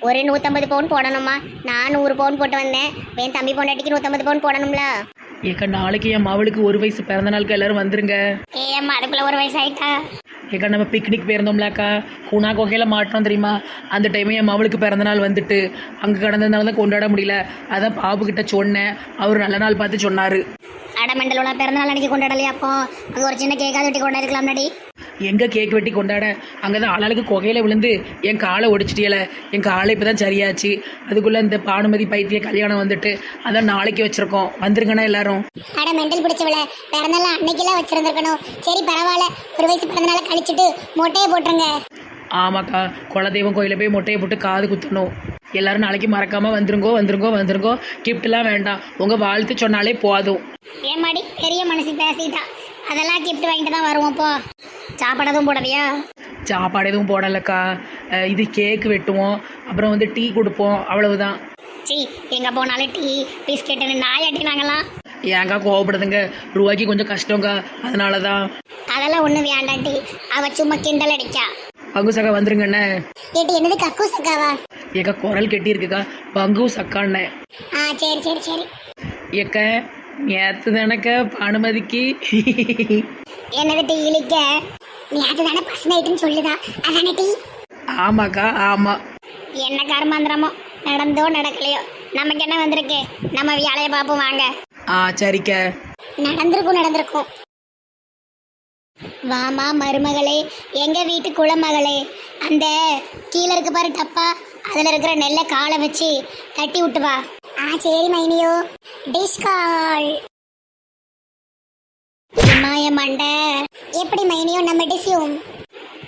ஒரு 150 பவுன் போடணுமா? நான் 100 பவுன் போட்டு வந்தேன். என் தம்பி பொண்டாட்டிக்கு 150 பவுன் போடணும்ல. ஏக்கா நாளைக்கு என் மவளுக்கு 1 வயசு பிறந்த நாளுக்கு எல்லாரும் வந்துருங்க. ஏம்மா அதுக்குள்ள 1 வயசு ஆயிட்டா? ஏக்கா நம்ம பிக்னிக் போயிருந்தோம்லக்கா, கூனா குகையில் மாட்டோம் தெரியுமா? அந்த டைம் என் மவளுக்கு பிறந்த நாள் வந்துட்டு அங்கே கடந்ததுனால தான் கொண்டாட முடியல. அதான் பாபுக்கிட்ட சொன்னேன், அவர் நல்ல நாள் பார்த்து சொன்னார். அடமண்டலோட பிறந்த நாள் அன்றைக்கி கொண்டாடலையா? அப்போ அங்கே ஒரு சின்ன கேக்காவது வெட்டி கொண்டாடிருக்கலாம் முன்னாடி. எங்கே கேக் வெட்டி கொண்டாட, அங்கே தான் ஆளாளுக்கு குகையில் விழுந்து என் காலை ஒடிச்சிட்டியல. என் காலை இப்போ தான் சரியாச்சு. அதுக்குள்ளே இந்த பானுமதி பைத்திய கல்யாணம் வந்துட்டு அதான் நாளைக்கு வச்சுருக்கோம். வந்துருங்கண்ணா எல்லாரும். அட மெண்டல் பிடிச்சவள, பிறந்தநாள் அன்னைக்கெல்லாம் வச்சுருந்துருக்கணும். சரி பரவாயில்ல, 1 வயசு பிறந்தநாளை கழிச்சிட்டு மொட்டையை போட்டுருங்க. ஆமாக்கா, குலதெய்வம் கோயிலில் போய் மொட்டையை போட்டு காது குத்தணும். எல்லாரும் நாளைக்கு மறக்காமல் வந்துருங்கோ. கிஃப்ட்லாம் வேண்டாம், உங்கள் வாழ்த்து சொன்னாலே போதும். ஏமாடி பெரிய மனசு பேசிட்டா. அதெல்லாம் கிஃப்ட் வாங்கிட்டு தான் வருவோம். போ, சாப்பாடதும் போடவியா? சாப்பாடு எதுவும் போடலக்கா, இது கேக்கு வெட்டுவோம், அப்புறம் வந்து டீ கொடுப்போம், அவ்வளவுதான். சி, எங்கே போனாலும் டீ பிஸ்கெட்டுன்னு நாயாட்டி நாங்களாம். ஏங்கா கோவப்படுதுங்க, ரூபாய்க்கு கொஞ்சம் கஷ்டங்க, அதனால தான். அதெல்லாம் ஒன்றும் வேண்டாம் டீ, அவ சும்மா கிண்டல் அடிச்சா. பங்கு சக்கா வந்துருங்கண்ணே. கேட்டு என்னது கக்கு சக்காவா? ஏக்கா குரல் கெட்டி இருக்குக்கா, பங்கு சக்காண்ணே. சரி சரி சரி. ஏக்க நேற்று தானக்க அனுமதிக்கு என்னது டீ இழிக்க? நேற்று தானே பஸ் நைட்டுன்னு சொல்லுதா, அதானே டீ? ஆமாக்கா ஆமாம். என்ன கர்மாந்திரமோ நடந்தோ நடக்கலையோ, நமக்கு என்ன வந்திருக்கு? நம்ம வேலையை பார்ப்போம் வாங்க. சரிக்க. நடந்திருக்கும். வாமா மருமகளே, எங்க வீட்டு குளமகளே, அந்த கீழே இருக்க பாரு டப்பா, அதில் இருக்கிற நெல்லை காலை வச்சு தட்டி விட்டு வா. சரி மைனியோ. டிஸ்கால் மாய மண்டை. எப்படி மைனியோ நம்ம டிஸ்யூம்?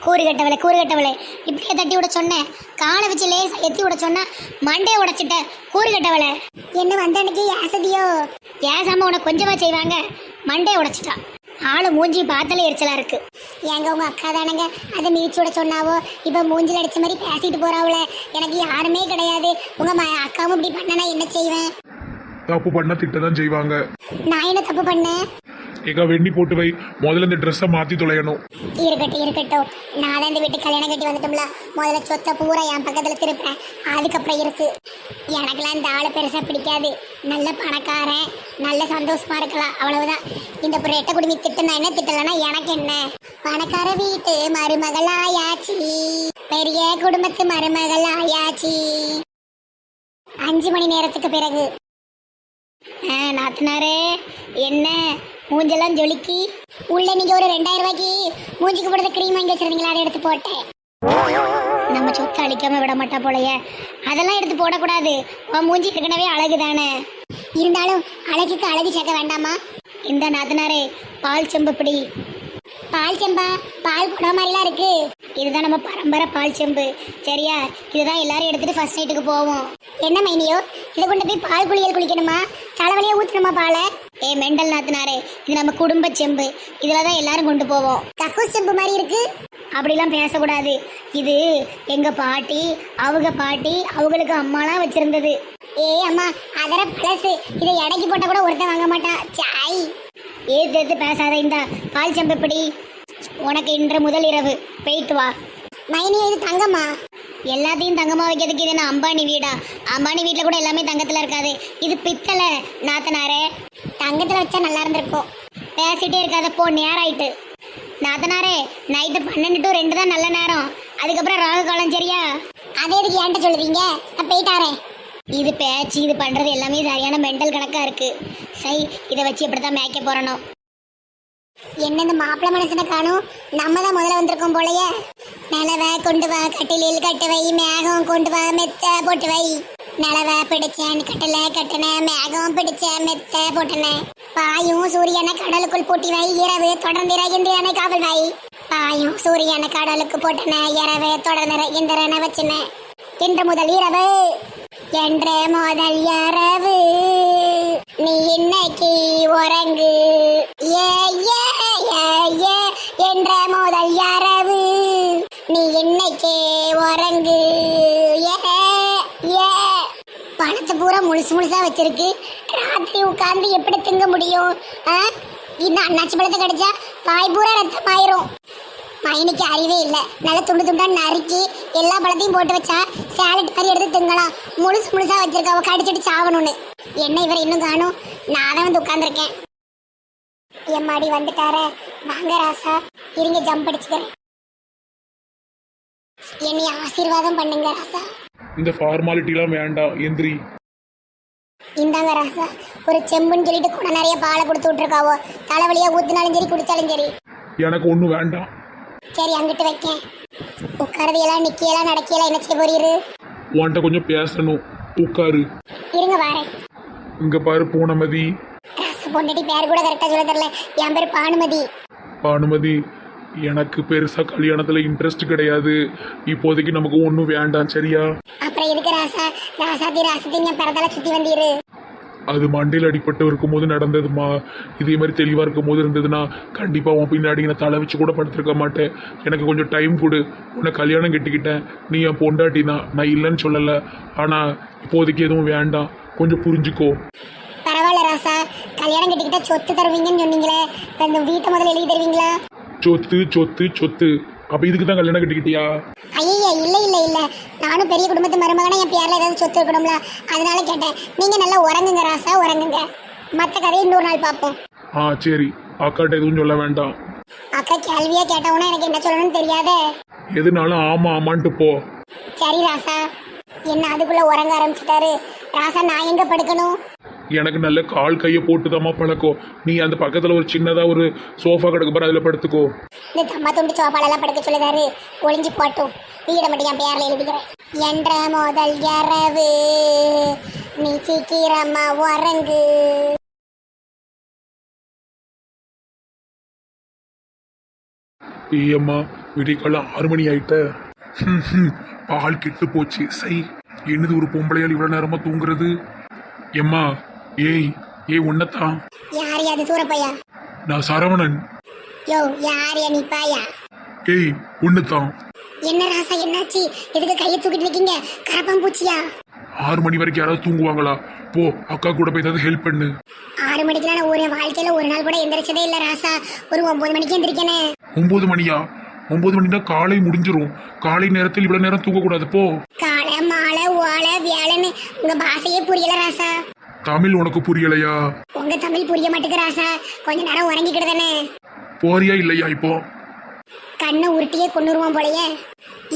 கூறு கட்டவளை இப்படியே தட்டி விட சொன்னேன். காலை வச்சு லேசா எத்தி விட சொன்ன, மண்டையை உடைச்சிட்ட. கூறு கட்டவளை என்ன வந்த அன்னைக்கு ஏசதியோ? ஏசாம உனக்கு கொஞ்சமா செய்வாங்க, மண்டையை உடைச்சிட்டா. ஆளு மூஞ்சி பார்த்தாலே எரிச்சலா இருக்கு. ஏங்க உங்க அக்கா தானங்க அதை மீச்சு விட சொன்னாவோ, இப்ப மூஞ்சில் அடிச்ச மாதிரி பேசிட்டு போறாவுல. எனக்கு யாருமே கிடையாது. உங்க அக்காவும் இப்படி பண்ணனா என்ன செய்வேன்? தப்பு பண்ணா திட்டதான் செய்வாங்க. நான் என்ன தப்பு பண்ணேன்? ஏக்கா வெண்ணி போட்டு வை, முதல்ல இந்த ட்ரெஸ்ஸை மாத்தி தொலையணும். இருக்கட்டும், நான் தான் இந்த வீட்டு கல்யாணம் கட்டி வந்துட்டோம்ல, முதல்ல சொத்தை பூரா என் பக்கத்துல திருப்பேன். அதுக்கப்புறம் இருக்கு. எனக்கெல்லாம் இந்த ஆளை பெருசா பிடிக்காது. நல்ல பணக்காரன், நல்ல சந்தோஷமா இருக்கலாம், அவ்வளவுதான். இந்த ரெட்டை குடுமி திட்டுனா என்ன, திட்டலன்னா எனக்கு என்ன? பணக்கார வீட்டு மருமகள் ஆயாச்சி, பெரிய குடும்பத்து மருமகள் ஆயாச்சி. 5 மணி நேரத்துக்கு பிறகு நாத்தினாரே, என்ன மூஞ்செல்லாம் ஜொலிக்கி உள்ள நீங்க ஒரு 2000 ரூபாய்க்கு மூஞ்சிக்கு போடுறது கிரீம் வாங்கி வச்சிருந்தீங்களா, அதை எடுத்து போட்டேன். நம்ம சொத்தை அழிக்காம விட மாட்டா போலைய. அதெல்லாம் எடுத்து போடக்கூடாது. மூஞ்சி ஏற்கனவே அழகு தானே. இருந்தாலும் அழகுக்கு அழகு சேர்க்க வேண்டாமா? இந்த நாத்தனாரே, பால் செம்பு பிடி. பால் செம்பா? பால் குடம் மாதிரிலாம் இருக்கு. இதுதான் நம்ம பரம்பரை பால் செம்பு, சரியா? இதுதான் எல்லாரும் எடுத்துட்டு ஃபர்ஸ்ட் நைட்டுக்கு போவோம். என்ன மைனியோ, இதை கொண்டு போய் பால் குளியல் குளிக்கணுமா? தலைவலியா ஊற்றணுமா பாலை? மெண்டல் நாத்தனாரே, இது நம்ம குடும்ப செம்பு, இதுல தான் எல்லாரும் கொண்டு போவோம். கக்கூஸ் செம்பு மாதிரி இருக்கு. அப்படிலாம் பேசக்கூடாது. இது எங்க பாட்டி, அவங்களுக்கு அம்மாலாம் வச்சிருந்தது. அம்மா அதர பழசு, இதை எடைக்கு போட்டா கூட ஒருத்தன் வாங்க மாட்டான். சாய் ஏத்து பேசாத. இந்த பால் செம்பு எப்படி? உனக்கு இன்று முதல் இரவு போயிட்டு வா. மைனி இது தங்கம்மா? எல்லாத்தையும் தங்கமா வைக்கிறதுக்கு இது என்ன அம்பானி வீடா? அம்பானி வீட்டில் கூட எல்லாமே தங்கத்தில் இருக்காது. இது பித்தளை நாத்தனாரே. தங்கத்தில் வச்சா நல்லா இருந்திருக்கும். பேசிட்டே இருக்காத, போ, நேரம் ஆயிட்டு. நாத்தனாரே, நைட்டு 12 to 2 தான் நல்ல நேரம். அதுக்கப்புறம் ராகு காலம், சரியா? அதே இதுக்கு ஏன்ட்ட சொல்லுவீங்க? நான் போயிட்டாரேன். இது பேச்சு, இது பண்றது எல்லாமே சரியான மெண்டல் கணக்கா இருக்கு. சரி, இதை வச்சு எப்படித்தான் மேய்க்க போறணும்? என்ன இந்த மாப்பிள்ளை மனுஷனை காணும்? நம்ம தான் முதல்ல வந்திருக்கோம் போலயே. நிலவை கொண்டு வா, கட்டிலில் கட்டு வை, மேகம் கொண்டு வா, மெத்த போட்டு வை. நிலவை பிடிச்சேன், கட்டின மேகம் பிடிச்சேன், மெத்த போட்டனேன். பாயும் சூரியனை கடலுக்குள் பூட்டி வை, இரவு தொடர்ந்து இந்திரனை காவல் வை. பாயும் சூரியனை கடலுக்கு போட்டன, இரவு தொடர்ந்து இந்திரனை வச்சுனேன். இன்று முதல் இரவு, என்ற முதல் இரவு, நீ இன்னைக்கு உறங்கு. என்ற முதல் இரவு, நீ இன்னைக்கு உறங்கு. பணத்தை பூரா முழுசா வச்சிருக்கு. ராத்திரி உட்கார்ந்து எப்படி திங்க முடியும்? இன்னும் அண்ணாச்சி பழத்தை கிடைச்சா வாய் பூரா ரத்தம் ஆயிரும். மைனிக்கு அறிவே இல்லை. நல்லா துண்டு துண்டா நறுக்கி எல்லா பழத்தையும் போட்டு வச்சா சேலட் மாதிரி எடுத்து திங்கலாம். முழுசு முழுசா வச்சிருக்காவ கடிச்சிட்டு சாவணும்னு. என்ன இவர் இன்னும் காணும்? நான் தான் வந்து உட்காந்துருக்கேன். எம்மாடி வந்துட்டாரே. வாங்க ராசா, இருங்க ஜம்ப் அடிச்சுக்கிறேன். என்னை ஆசீர்வாதம் பண்ணுங்க ராசா. இந்த ஃபார்மாலிட்டிலாம் வேண்டாம், எந்திரி. இந்தாங்க ராசா, ஒரு செம்புன்னு சொல்லிட்டு கூட நிறைய பாலை கொடுத்து விட்டுருக்காவோ. தலைவலியா ஊத்தினாலும் சரி குடிச்சாலும் சரி. எனக்கு ஒன்றும் வேண்டாம். சரி அங்கிட்டு வைக்கேன். உட்காரதையெல்லாம் நிக்கியெல்லாம் நடக்கியெல்லாம் என்ன செய்ய போறீரு? உன்கிட்ட கொஞ்சம் பேசணும், உட்காரு. இருங்க வாரேன். இங்க பாரு பூனமதி. ராசா பொண்டாட்டி பேர் கூட கரெக்டா சொல்ல தெரியல. என் பேர் பானுமதி. பானுமதி, எனக்கு பெருசா கல்யாணத்துல இன்ட்ரெஸ்ட் கிடையாது. இப்போதைக்கு நமக்கு ஒன்றும் வேண்டாம், சரியா? அப்புறம் எதுக்கு ராசா ராசாத்தி ராசத்தி என் பிறந்தால சுத்தி வந்தீரு? அது மண்டையில் அடிபட்டு இருக்கும்போது நடந்ததுமா. இதே மாதிரி தெளிவாக இருக்கும்போது இருந்ததுன்னா கண்டிப்பாக உன் பின்னாடி நான் தலை வச்சு கூட படுத்திருக்க மாட்டேன். எனக்கு கொஞ்சம் டைம் கொடு. உன்னை கல்யாணம் கட்டிக்கிட்டேன், நீ என் பொண்டாட்டி தான், நான் இல்லைன்னு சொல்லலை. ஆனால் இப்போதைக்கு எதுவும் வேண்டாம், கொஞ்சம் புரிஞ்சுக்கோ. பரவாயில்ல ராசா, கல்யாணம் கட்டிக்கிட்டா சொத்து தருவீங்கன்னு சொன்னீங்களே, இந்த வீட்டை முதல்ல எழுதி தருவீங்களா? சொத்து சொத்து சொத்து, அப்போ இதுக்கு தான் கல்யாணம் கட்டிக்கிட்டியா? ஐயா இல்ல இல்ல இல்ல, நானும் பெரிய குடும்பத்து மருமகனா என் பேர்ல ஏதாவது சொத்து இருக்கணும்ல, அதனால கேட்டேன். நீங்க நல்லா உறங்குங்க ராசா, உறங்குங்க. மற்ற கதையை இன்னொரு நாள் பார்ப்போம். ஆ சரி, அக்காட்ட எதுவும் சொல்ல வேண்டாம். அக்கா கேள்வியா கேட்டவனா எனக்கு என்ன சொல்லணும்னு தெரியாதே. எதுனாலும் ஆமா ஆமான்ட்டு போ. சரி ராசா. என்ன அதுக்குள்ள உறங்க ஆரம்பிச்சிட்டாரு ராசா? நான் எங்க படுக்கணும்? எனக்கு நல்ல கால் கையை போட்டுதாம்மா பழக்கம். நீ அந்த பக்கத்தில் ஒரு சின்னதாக ஒரு சோஃபா கிடக்கு பாரு, அதில் படுத்துக்கோ. இந்த தம்மா துண்டு சோப்பாலெல்லாம் படுக்க சொல்லுதாரு. ஒளிஞ்சு போட்டும், வீடை மட்டும் என் பேரில் எழுதிக்கிறேன். என்ற முதல் இரவு நீ சீக்கிரமா உறங்கு. ஏம்மா விடிக்காலம் 6 மணி ஆயிட்ட. பால் கெட்டு போச்சு. சை, என்னது ஒரு பொம்பளையால் இவ்வளோ நேரமாக தூங்குறது? எம்மா, ஏய் உன்னத்தான். யார் அது தூரப்பையா? நான் சரவணன். யோ யார் நீ பாயா? ஏய் உன்னத்தான். என்ன ராசா என்னாச்சு? எதுக்கு கையை தூக்கிட்டு இருக்கீங்க? கரப்பான் பூச்சியா? 6 மணி வரைக்கும் யாராவது தூங்குவாங்களா? போ, அக்கா கூட போய் ஏதாவது ஹெல்ப் பண்ணு. 6 மணிக்கெல்லாம் நான் ஒரு வாழ்க்கையில ஒரு நாள் கூட எந்திரிச்சதே இல்ல ராசா. ஒரு 9 மணிக்கு எந்திரிக்கனே. 9 மணியா? 9 மணினா காலை முடிஞ்சிரும். காலை நேரத்தில் இவ்வளவு நேரம் தூங்கக்கூடாது. போ. காலை மாலை ஓலை வேலைன்னு உங்க பாஷையே புரியல ராசா. தமிழ் உனக்கு புரியலையா? உங்க தமிழ் புரிய மாட்டேங்குது ராசா. கொஞ்ச நேரம் உறங்கிக்கிடுதானே. போறியா இல்லையா? இப்போ கண்ணை உருட்டியே கொண்டுருவான் போலயே.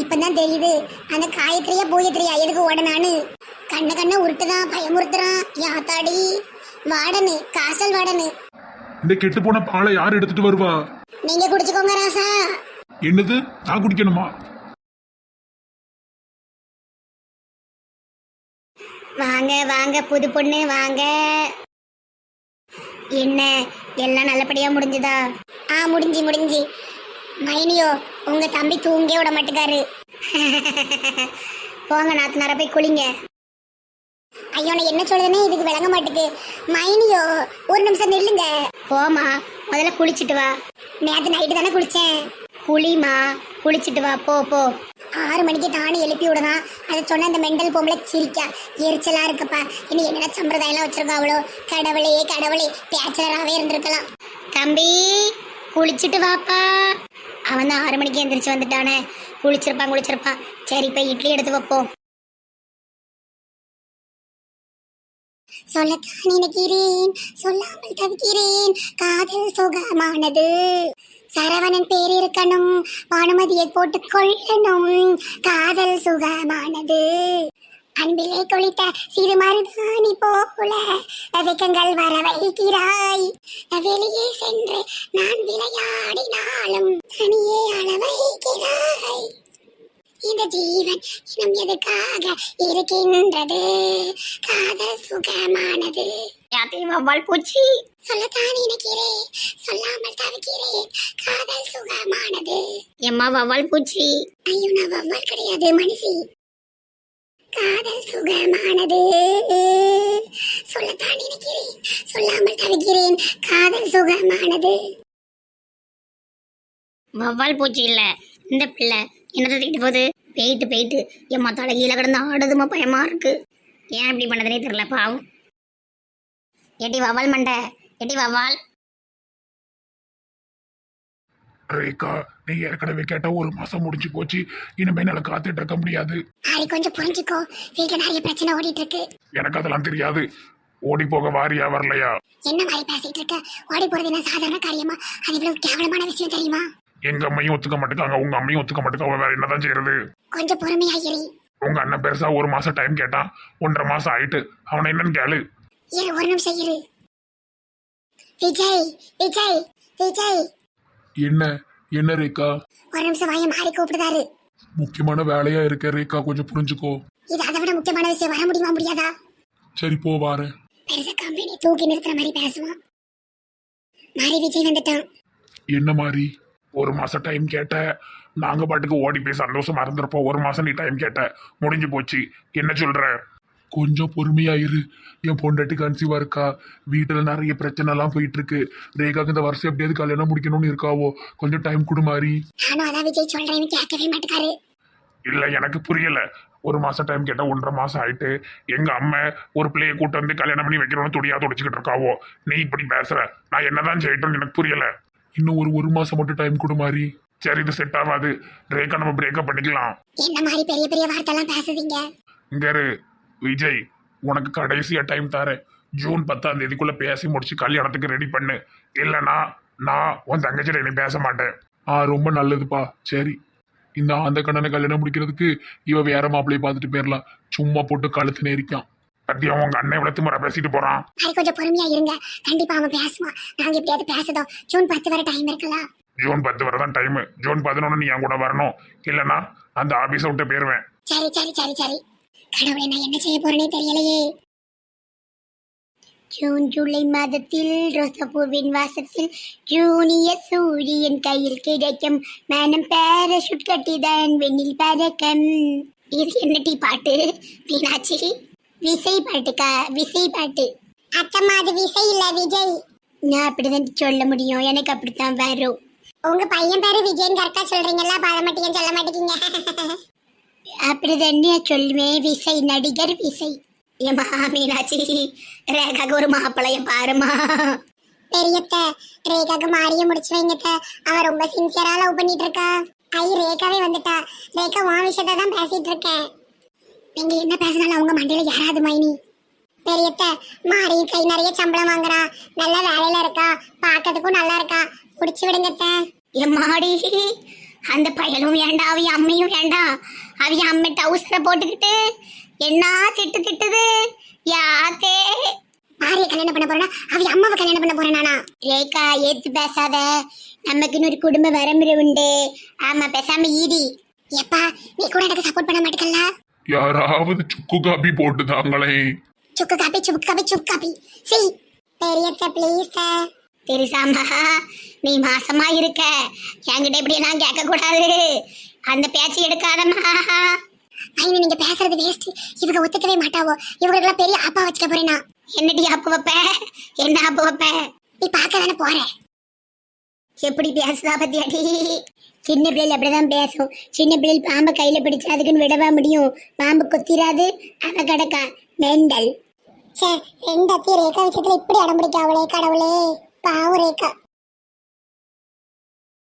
இப்பதான் தெரியுது அந்த காயத்ரியா பூயத்ரியா எதுக்கு ஓடனான்னு. கண்ணை உருட்டுதான், பயமுறுத்துறான். யாத்தாடி வாடனு, காசல் வாடனு. இந்த கெட்டு போன பாலை யார் எடுத்துட்டு வருவா? நீங்க குடிச்சுக்கோங்க ராசா. என்னது, நான் குடிக்கணுமா? வாங்க வாங்க புது பொண்ணு வாங்க. என்ன எல்லாம் நல்லபடியா முடிஞ்சுதா? முடிஞ்சு. மைனியோ உங்க தம்பி தூங்கே விட மாட்டேக்காரு. போங்க நாத்தனார போய் குளிங்க. ஐயோ நான் என்ன சொல்றதுன்னே இதுக்கு விளங்க மாட்டேக்கு. மைனியோ ஒரு நிமிஷம் நில்லுங்க. போமா, முதல்ல குளிச்சுட்டு வா. நேற்று நைட்டு தானே குளிச்சேன். குளிமா, குளிச்சுட்டு வா. போ 6 மணிக்கு தானே எழுப்பி விடலாம். அதை சொன்ன அந்த மெண்டல் பொம்பளை சிரிக்கா. எரிச்சலா இருக்குப்பா. இன்னும் என்னென்ன சம்பிரதாயம்லாம் வச்சிருக்கா அவ்வளோ. கடவுளே பேச்சலராகவே இருந்திருக்கலாம். தம்பி குளிச்சுட்டு வாப்பா. அவன் தான் 6 மணிக்கு எந்திரிச்சு வந்துட்டானே. குளிச்சிருப்பான். சரி போய் இட்லி எடுத்து வைப்போம். சொல்லத்தான் நினைக்கிறேன், சொல்லாமல் தவிக்கிறேன். காதல் சுகமானது. சரவணன் பேர் இருக்கணும், பானுமதியை போட்டு கொள்ளணும். காதல் சுகமானது. அன்பிலே கொளித்த சிறு மருதாணி போல வெக்கங்கள் வர வைக்கிறாய். வெளியே சென்று நான் விளையாடினாலும் தனியே அள வைக்கிறாய். இந்த ஜீவன் இன்னும் எதுக்காக இருக்கின்றது? காதல் சுகமானது. வவ்வால் பூச்சி சொல்லத்தான் நினைக்கிறேன், சொல்லாமல் தவிக்கிறேன். காதல் சுகமானது. எம்மா வவ்வால் பூச்சி. ஐயோ நான் வவ்வால் கிடையாது, மனுஷி. காதல் சுகமானது. சொல்லத்தான் நினைக்கிறேன், சொல்லாமல் தவிக்கிறேன். காதல் சுகமானது. வவ்வால் பூச்சி இல்ல இந்த பிள்ளை. என்னத்தை தூக்கிட்டு போகுது? போயிட்டு எம்மா தலைகீழ கிடந்து ஆடுதுமா, பயமா இருக்கு. ஏன் இப்படி பண்ணதுனே தெரியல பாவம். எட்டி வவ்வால் மண்டை, எட்டி வவ்வால். ரேகா நீ ஏற்கனவே கேட்ட ஒரு மாசம் முடிஞ்சு போச்சு, இனிமே என்னால காத்துட்டு இருக்க முடியாது. மாறி கொஞ்சம் புரிஞ்சுக்கோ, வீட்டுல நிறைய பிரச்சனை ஓடிட்டு இருக்கு. எனக்கு அதெல்லாம் தெரியாது. ஓடி போக வாரியா வரலையா? என்ன மாதிரி பேசிட்டு இருக்க? ஓடி போறது என்ன சாதாரண காரியமா? அது இவ்வளவு கேவலமான விஷயம் தெரியுமா? எங்க அம்மையும் ஒத்துக்க மாட்டேங்காங்க, உங்க அம்மையும் ஒத்துக்க மாட்டேங்க, வேற என்னதான் செய்யறது? கொஞ்சம் பொறுமையா இரு. உங்க அண்ணன் பெருசா ஒரு மாசம் டைம் கேட்டான், 1.5 மாசம் ஆயிட்டு. அவனை என்னன்னு கேளு. இரு, ஒரு நிமிஷம் இரு. விஜய் விஜய் விஜய், என்ன என்ன ரேகா? ஒரு நிமிஷம் வாய மாறி கூப்பிடுதாரு. முக்கியமான வேலையா இருக்க ரேகா, கொஞ்சம் புரிஞ்சுக்கோ. இது அதை விட முக்கியமான விஷயம், வர முடியுமா முடியாதா? சரி போ, வாரேன். பெருசா கம்பெனி தூக்கி நிறுத்துற மாதிரி பேசுவான். மாறி விஜய் வந்துட்டான். என்ன மாதிரி? ஒரு மாசம் டைம் கேட்ட, நாங்க பாட்டுக்கு ஓடி போய் சந்தோஷமா இருந்திருப்போம். ஒரு மாசம் நீ டைம் கேட்ட, முடிஞ்சு போச்சு. என்ன சொல்ற? கொஞ்சம் பொறுமையா இரு. என் பொண்டாட்டி கன்சீவா இருக்கா, வீட்டுல நிறைய பிரச்சனை எல்லாம் போயிட்டு இருக்கு. ரேகாக்கு இந்த வருஷம் எப்படியாவது கல்யாணம் முடிக்கணும்னு இருக்காவோ, கொஞ்சம் டைம் கொடு மாதிரி. நானும் அதான் விஜய் சொல்றேன்னு கேட்கவே மாட்டேக்காரு. இல்ல எனக்கு புரியல. ஒரு மாசம் டைம் கேட்டா 1.5 மாசம் ஆயிட்டு. எங்க அம்மா ஒரு பிள்ளைய கூட்டு வந்து கல்யாணம் பண்ணி வைக்கணும்னு துடியா துடிச்சுக்கிட்டு இருக்காவோ, நீ இப்படி பேசுற. நான் என்னதான் செய்யட்டும் எனக்கு புரியல. இன்னும் ஒரு மாசம் மட்டும் டைம் கொடு மாதிரி. சரி இது செட் ஆகாது ரேகா, நம்ம பிரேக்கப் பண்ணிக்கலாம். என்ன மாதிரி பெரிய பெரிய வார்த்தை எல்லாம் பேசுதீங்க? இங்க இரு விஜய், உனக்கு கடைசியா டைம் தரேன். ஜூன் 10ஆம் தேதிக்குள்ள பேசி முடிச்சு கல்யாணத்துக்கு ரெடி பண்ணு. இல்லைன்னா நான் உன் தங்கச்சிட்ட இனி பேச மாட்டேன். ரொம்ப நல்லதுப்பா. சரி, இந்த அந்த கண்ணனை கல்யாணம் முடிக்கிறதுக்கு இவ வேற மாப்பிள்ளைய பார்த்துட்டு போயிடலாம். சும்மா போட்டு கழுத்து நேரிக்கான். பத்தியா உங்க அண்ணன் இவ்வளவு முறை பேசிட்டு போறான். அது கொஞ்சம் பொறுமையா இருங்க, கண்டிப்பா அவன் பேசுவான். நாங்க எப்படியாவது பேசுதோம். ஜூன் 10 வரை டைம் இருக்கலாம். ஜூன் 10 வரை தான் டைம். ஜூன் 11 நீ என் கூட வரணும். இல்லைன்னா அந்த ஆபீஸை விட்டு போயிருவேன். சரி சரி சரி சரி. கடவுளே, நான் என்ன செய்ய போறேனே தெரியலையே. ஜூன் ஜூலை மாதத்தில் ரோசப்பூவின் வாசத்தில் ஜூனிய சூரியன் கையில் கிடைக்கும் மனம் பேரஷூட் கட்டிதான் வெண்ணில் பறக்கம். இது என்ன டீ பாட்டு மீனாட்சி? விசை பாட்டுக்கா? விசை பாட்டு. அத்தம்மா அது விசை இல்ல விஜய். நான் அப்படிதான் சொல்ல முடியும், எனக்கு அப்படித்தான் வரும். உங்க பையன் பேரு விஜயன் கரெக்டா சொல்றீங்களா? பாட மாட்டீங்கன்னு சொல்ல மாட்டேங்க. அப்படிதான் சொல்லுவேன். விசை, நடிகர் விசை. ஏமா மீனாட்சி, ரேகாக்கு ஒரு மாப்பிளைய பாருமா. பெரியத்த, ரேகாக்கு மாறிய முடிச்சு வைங்கத்த. அவ ரொம்ப சின்சியரா லவ் பண்ணிட்டு இருக்கா. ஐ ரேகாவே வந்துட்டா. ரேகா உன் விஷயத்த தான் பேசிட்டு இருக்கேன். நீங்க என்ன பேசினாலும் அவங்க மண்டையில யாராவது மைனி. பெரியத்த, மாறி கை நிறைய சம்பளம் வாங்குறா, நல்ல வேலையில இருக்கா, பார்க்கறதுக்கும் நல்லா இருக்கா, முடிச்சு விடுங்கத்த. எம்மாடி, அந்த பையனும் வேண்டாம், அவைய அம்மையும் வேண்டாம். அவைய அம்மை டவுசரை போட்டுக்கிட்டு என்ன திட்டு திட்டுது. யாத்தே மாறிய கல்யாணம் பண்ண போறேன்னா அவைய அம்மாவை கல்யாணம் பண்ண போறேன் நானா? ரேகா ஏத்து பேசாத, நமக்குன்னு ஒரு குடும்ப வரமுறை உண்டு. ஆமா, பேசாம ஈடி. எப்பா நீ கூட எனக்கு சப்போர்ட் பண்ண மாட்டேங்கல்ல? யாராவது சுக்கு காப்பி போட்டுதாங்களே. சுக்கு காப்பி சுக்கு காப்பி சுக்கு காப்பி. சரி பெரியத்த ப்ளீஸ். பெருசாமா, நீ மாசமா இருக்க, என்கிட்ட இப்படி எல்லாம் கேட்க கூடாது. அந்த பேச்சு எடுக்காதம்மா. ஐயோ, நீங்க பேசுறது வேஸ்ட். இவங்க ஒத்துக்கவே மாட்டாவோ. இவங்களுக்கெல்லாம் பெரிய ஆப்பா வச்சுக்க போறேனா? என்னடி ஆப்பு வைப்ப? என்ன ஆப்பு வைப்ப? நீ பார்க்க தானே போற. எப்படி பேசுதா பத்தியாடி? சின்ன பிள்ளைகள் அப்படிதான் பேசும். சின்ன பிள்ளைகள் பாம்பை கையில பிடிச்சு அதுக்குன்னு விடவா முடியும்? பாம்பு கொத்திராது, அவ கிடக்கா மெண்டல். ரெண்டாத்தி ரேகா விஷயத்துல இப்படி அடம் பிடிக்க அவளே கடவுளே. பாவம் ரேகா.